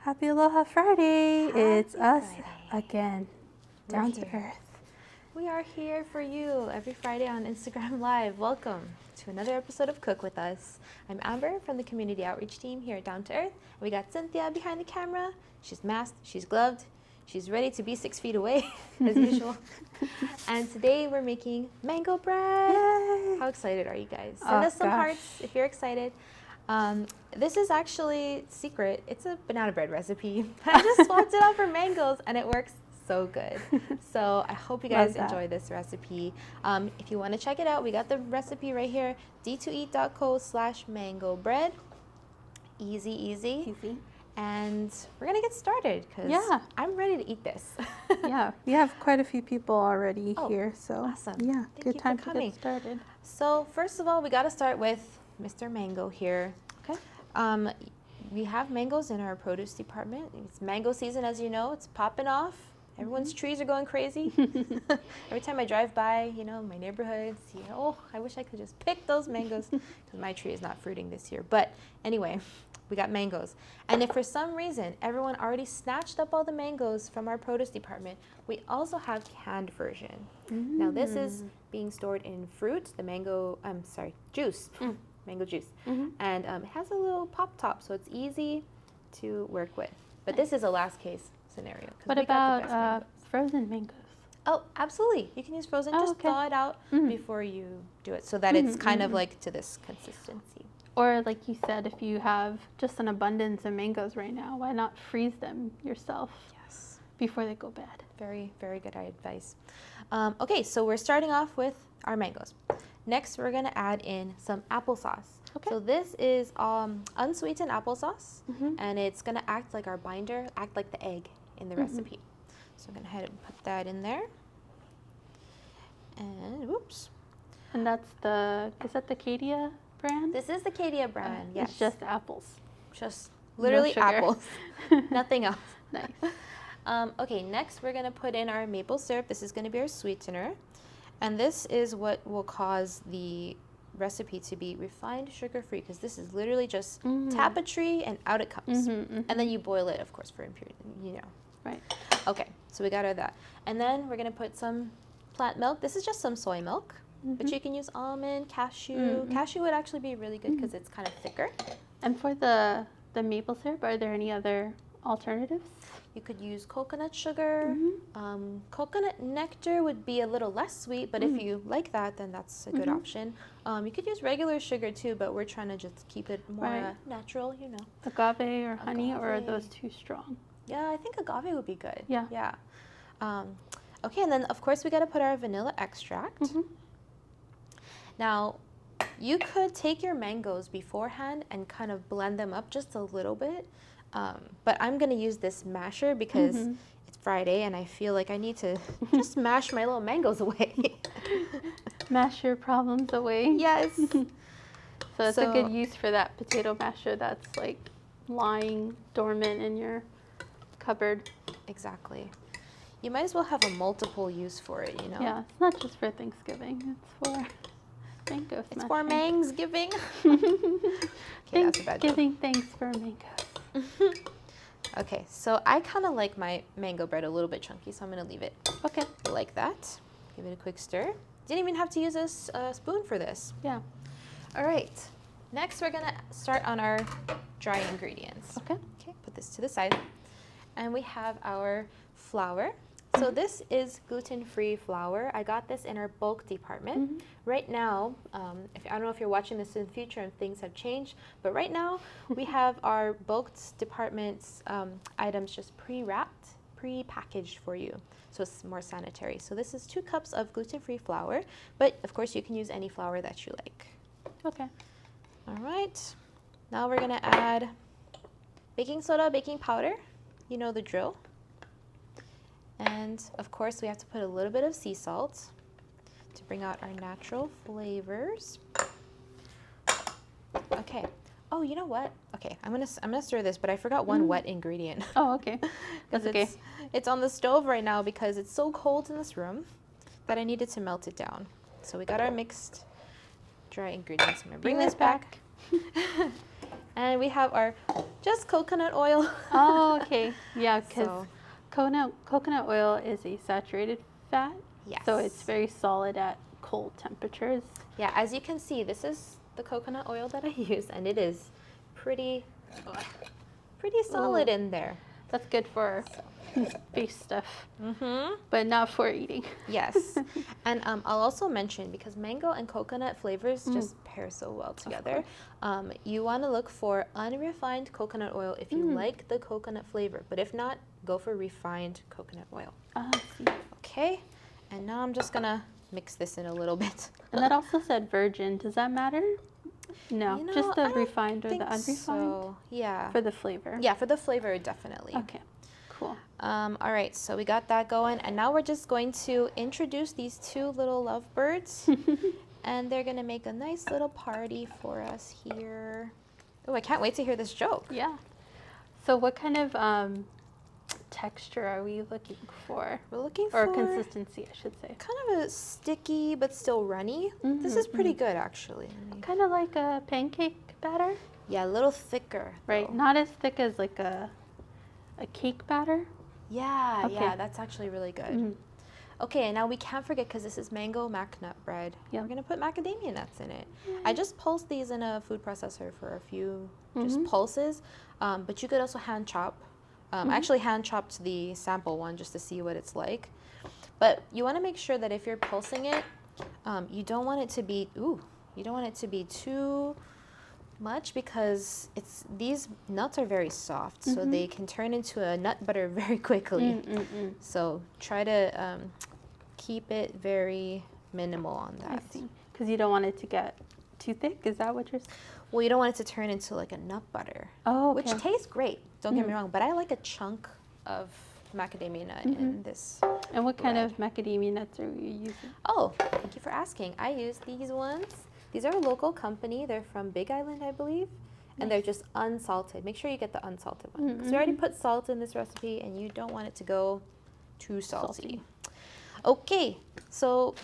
Happy Aloha Friday. It's Happy us Friday. again, We're down to here. earth. We are here for you every Friday on Instagram Live. Welcome to another episode of Cook With Us. I'm Amber from the Community Outreach Team here at Down to Earth. We got Cynthia behind the camera. She's masked, she's gloved, she's ready to be 6 feet away as usual. And today we're making mango bread. Yay. How excited are you guys? Oh, Send us some gosh. hearts if you're excited. This is actually secret. It's a banana bread recipe. I just swapped it out for mangoes and it works so good. So I hope you guys Love that. enjoy this recipe. If you want to check it out, we got the recipe right here, d2eat.co/mango bread. Easy. Easy. And we're going to get started because Yeah. I'm ready to eat this. Yeah, we have quite a few people already Oh, here, so awesome. yeah, Thank good you for time to coming. get started. So first of all, we got to start with Mr. Mango here. Okay. We have mangoes in our produce department. It's mango season, as you know. It's popping off. Everyone's trees are going crazy. Every time I drive by, my neighborhood, I wish I could just pick those mangoes because my tree is not fruiting this year. But anyway, we got mangoes. And if for some reason everyone already snatched up all the mangoes from our produce department, we also have canned version. Now this is being stored in fruit, juice. Mango juice. And it has a little pop top, so it's easy to work with. But this is a last case scenario. 'Cause What we got the best about mangoes. frozen mangoes? Oh, absolutely. You can use frozen. Oh, Just okay. thaw it out before you do it so that it's kind of like to this consistency. Or like you said, if you have just an abundance of mangoes right now, why not freeze them yourself Yes. before they go bad? Very, very good advice. Okay, so we're starting off with our mangoes. Next, we're going to add in some applesauce. Okay. So this is unsweetened applesauce, and it's going to act like our binder, act like the egg in the recipe. So I'm going to go ahead and put that in there. And whoops. And is that the Cadia brand? This is the Cadia brand, yes. It's just apples. Just literally sugar. apples, nothing else. Nice. Okay, next we're going to put in our maple syrup. This is going to be our sweetener. And this is what will cause the recipe to be refined sugar-free, because this is literally just tap a tree and out it comes. And then you boil it, of course, for impurity, Right. Okay, so we got our that. And then we're going to put some plant milk. This is just some soy milk, but you can use almond, cashew. Cashew would actually be really good because it's kind of thicker. And for the maple syrup, are there any other alternatives? You could use coconut sugar. Coconut nectar would be a little less sweet, but if you like that, then that's a good option. You could use regular sugar too, but we're trying to just keep it more natural, Agave or honey, or are Agave. those too strong? Yeah, I think agave would be good. Yeah. Yeah. Okay, and then of course we got to put our vanilla extract. Now, you could take your mangoes beforehand and kind of blend them up just a little bit. But I'm going to use this masher because it's Friday and I feel like I need to just mash my little mangoes away. Mash your problems away. Yes. So it's a good use for that potato masher that's like lying dormant in your cupboard. Exactly. You might as well have a multiple use for it, Yeah, it's not just for Thanksgiving. It's for mango smashing. It's for Mangsgiving. Okay, that's a bad joke. Thanksgiving, thanks for mangoes. Okay, so I kind of like my mango bread a little bit chunky, so I'm going to leave it Okay. like that. Give it a quick stir. Didn't even have to use a spoon for this. Yeah. All right. Next, we're going to start on our dry ingredients. Okay. Okay, put this to the side. And we have our flour. So this is gluten-free flour. I got this in our bulk department. Right now, I don't know if you're watching this in the future and things have changed, but right now we have our bulk department's items just pre-wrapped, pre-packaged for you. So it's more sanitary. So this is 2 cups of gluten-free flour, but of course you can use any flour that you like. Okay. All right. Now we're gonna add baking soda, baking powder. You know the drill. And of course we have to put a little bit of sea salt to bring out our natural flavors. Okay. Oh, you know what? Okay, I'm gonna stir this, but I forgot one wet ingredient. Oh, okay. That's okay. It's on the stove right now because it's so cold in this room that I needed to melt it down. So we got our mixed dry ingredients. I'm gonna bring this back. And we have our just coconut oil. Oh, okay. Yeah, because So, coconut oil is a saturated fat. yes. So it's very solid at cold temperatures. Yeah, as you can see, this is the coconut oil that I use, and it is pretty solid Ooh. in there. That's good for face stuff, Mm-hmm. but not for eating. Yes. And I'll also mention, because mango and coconut flavors just pair so well together, you want to look for unrefined coconut oil if you like the coconut flavor. But if not, go for refined coconut oil. I see. Okay. And now I'm just going to mix this in a little bit. And that also said virgin. Does that matter? No, You know, just the I don't refined or the think unrefined? so. Yeah. For the flavor. Yeah, for the flavor, definitely. Okay, cool. All right, so we got that going, and now we're just going to introduce these two little lovebirds, and they're gonna make a nice little party for us here. Oh, I can't wait to hear this joke. Yeah. So what kind of texture are we looking for? We're looking Or for consistency, I should say. kind of a sticky but still runny. This is pretty good, actually. Kind of like a pancake batter, Yeah, a little thicker. right? though. Not as thick as like a cake batter. Yeah, Okay. yeah, that's actually really good. Mhm. Okay, and now we can't forget, because this is mango mac nut bread. Yeah. We're gonna put macadamia nuts in it. I just pulsed these in a food processor for a few just pulses, but you could also hand chop. I actually hand chopped the sample one just to see what it's like. But you want to make sure that if you're pulsing it, you don't want it to be too much, because these nuts are very soft, so they can turn into a nut butter very quickly. So try to keep it very minimal on I that. see. Because you don't want it to get too thick. Is that what you're saying? Well, you don't want it to turn into like a nut butter, Oh, okay. which tastes great. Don't get me wrong, but I like a chunk of macadamia nut in this. And what kind of macadamia nuts are you using? Oh, thank you for asking. I use these ones. These are a local company. They're from Big Island, I believe. And they're just unsalted. Make sure you get the unsalted one. Because we already put salt in this recipe, and you don't want it to go too salty. Okay, so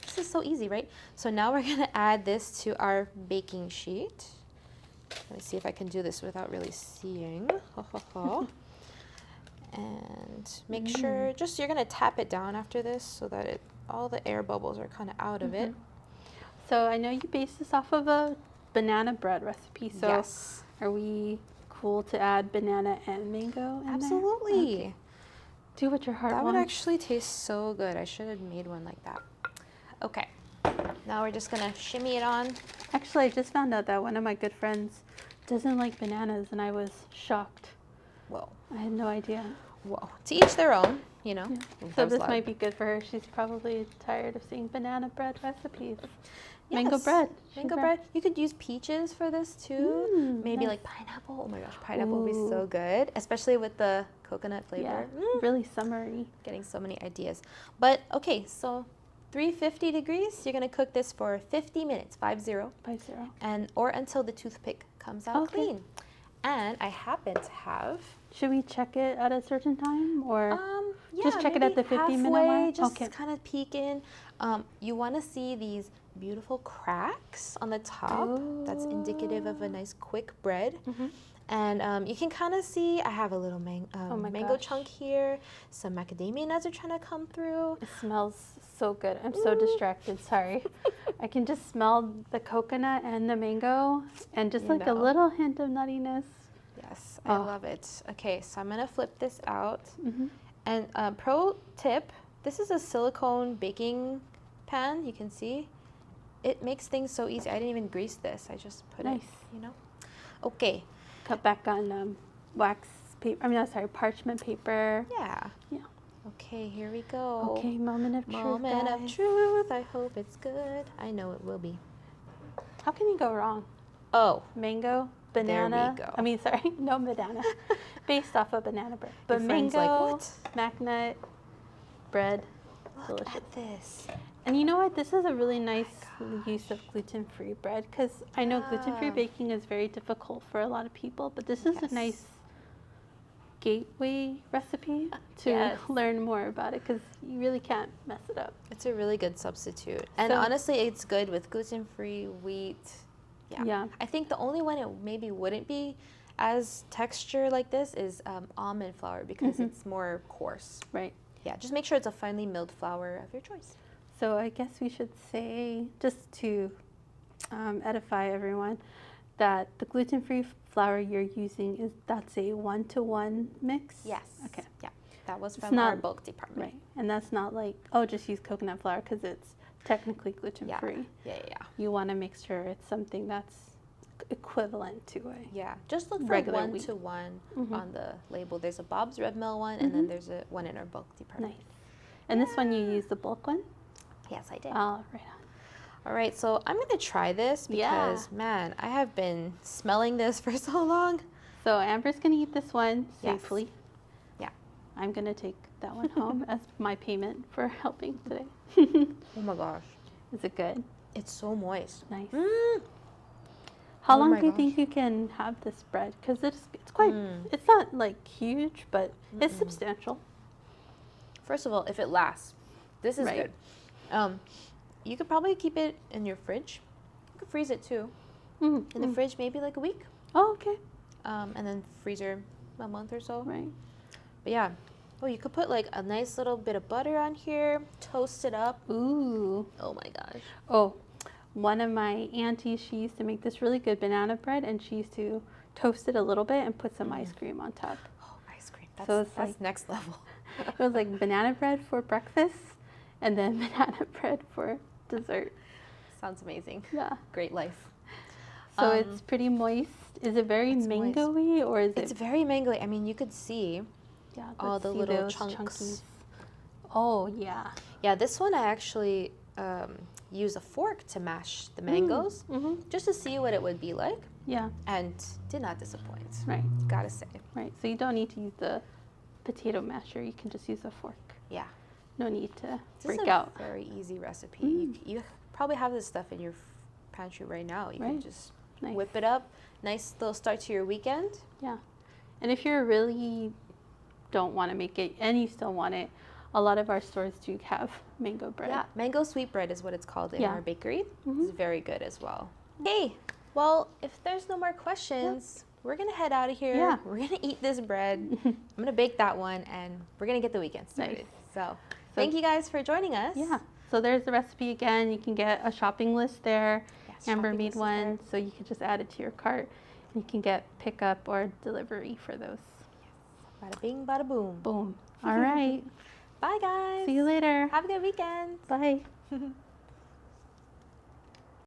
this is so easy, right? So now we're going to add this to our baking sheet. Let me see if I can do this without really seeing. And make sure, just you're going to tap it down after this so that all the air bubbles are kind of out of it. So I know you based this off of a banana bread recipe. So Yes. are we cool to add banana and mango in Absolutely. there? Okay. Do what your heart That wants. would actually taste so good. I should have made one like that. Okay. Now we're just going to shimmy it on. Actually, I just found out that one of my good friends doesn't like bananas, and I was shocked. Whoa. I had no idea. Whoa. To each their own, you know. Yeah. That So was this loud. might be good for her. She's probably tired of seeing banana bread recipes. Mango Yes. bread. Mango bread. You could use peaches for this too. Maybe nice. like pineapple. Oh my gosh, pineapple would be so good, especially with the coconut flavor. Yeah, really summery. Getting so many ideas. But okay, so 350 degrees. You're gonna cook this for 50 minutes, 50, 50. and or until the toothpick comes out Okay. clean. And I happen to have. Should we check it at a certain time, or Yeah, just check it at maybe the 50-minute halfway, mark? just Okay. kind of peek in. You want to see these beautiful cracks on the top. That's indicative of a nice quick bread. And you can kind of see I have a little mango gosh. chunk here. Some macadamia nuts are trying to come through. It smells so good. I'm so distracted. Sorry. I can just smell the coconut and the mango, and just You like a know. little hint of nuttiness. Yes, I Oh. love it. Okay, so I'm gonna flip this out. Mm-hmm. And pro tip, this is a silicone baking pan. You can see. It makes things so easy. I didn't even grease this. I just put it, Nice. you know. Okay. Cut back on wax paper. I mean, I'm sorry, parchment paper. Yeah. Yeah. Okay, here we go. Okay, moment of truth. Moment of guys. truth. I hope it's good. I know it will be. How can you go wrong? Oh, Mango, There we banana. go. I mean, sorry, no banana. Based off of banana bread. But Your friend's mango, like, what? macnut, bread. look Delicious. at this. And you know what? This is a really nice use of gluten-free bread, because I know gluten-free Yeah. baking is very difficult for a lot of people, but this is Yes. a nice gateway recipe to Yes. learn more about it, because you really can't mess it up. It's a really good substitute. And So- honestly, it's good with gluten-free, wheat, Yeah. Yeah. I think the only one it maybe wouldn't be as texture like this is almond flour because it's more coarse. Right. Yeah, just make sure it's a finely milled flour of your choice. So I guess we should say, just to edify everyone, that the gluten-free flour you're using that's a 1-to-1 mix? Yes. Okay. Yeah, that was It's from our not- bulk department. Right. And that's not like, oh, just use coconut flour because it's technically gluten-free. Yeah. You want to make sure it's something that's equivalent to it. Yeah, just look for Regular 1-to-1 Mhm. on the label. There's a Bob's Red Mill one, and then there's a one in our bulk department. Nice. And this one you use the bulk one? Yes, I did. Oh, right on. All right, so I'm gonna try this because man, I have been smelling this for so long. So Amber's gonna eat this one Yes. safely. Yeah. I'm gonna take that one home as my payment for helping today. Oh my gosh, Is it good? it's so moist. Nice. Mm. How Oh long my do you gosh. think you can have this bread? Because it's quite, it's not like huge, but it's substantial. First of all, if it lasts, this is Right. good. You could probably keep it in your fridge. You could freeze it too. Mm. In the fridge, maybe like a week. Oh, okay. And then freezer a month or so. Right. But yeah. Oh, you could put like a nice little bit of butter on here, toast it up. Ooh. Oh my gosh. Oh, one of my aunties, she used to make this really good banana bread, and she used to toast it a little bit and put some ice cream on top. Oh, ice cream. That's, So it's that's like- next level. It was like banana bread for breakfast, and then banana bread for dessert. Sounds amazing. Yeah. Great life. So it's pretty moist. Is it very it's moist. mango-y, or is It's it? very mangoey. I mean, you could see Yeah. all let's the see little those chunks. chunkies. Oh yeah. Yeah, this one I actually use a fork to mash the mangoes Mm-hmm. just to see what it would be like, Yeah. and did not disappoint. Right. Gotta say. Right. So you don't need to use the potato masher. You can just use a fork. Yeah. No need to This break is a out. very easy recipe. You probably have this stuff in your pantry right now. You can Right. just Nice. whip it up. Nice little start to your weekend. Yeah. And if you really don't want to make it and you still want it, a lot of our stores do have mango bread. Yeah, mango sweet bread is what it's called in Yeah. our bakery. Mhm. It's very good as well. Hey, well, if there's no more questions, we're gonna head out of here. Yeah. We're gonna eat this bread. I'm gonna bake that one, and we're gonna get the weekend started. Nice. So, thank you guys for joining us. Yeah. So there's the recipe again. You can get a shopping list there. Yes, Amber shopping made list is one, there. so you can just add it to your cart. You can get pickup or delivery for those. Bada bing, bada boom. Boom. All right. Bye, guys. See you later. Have a good weekend. Bye.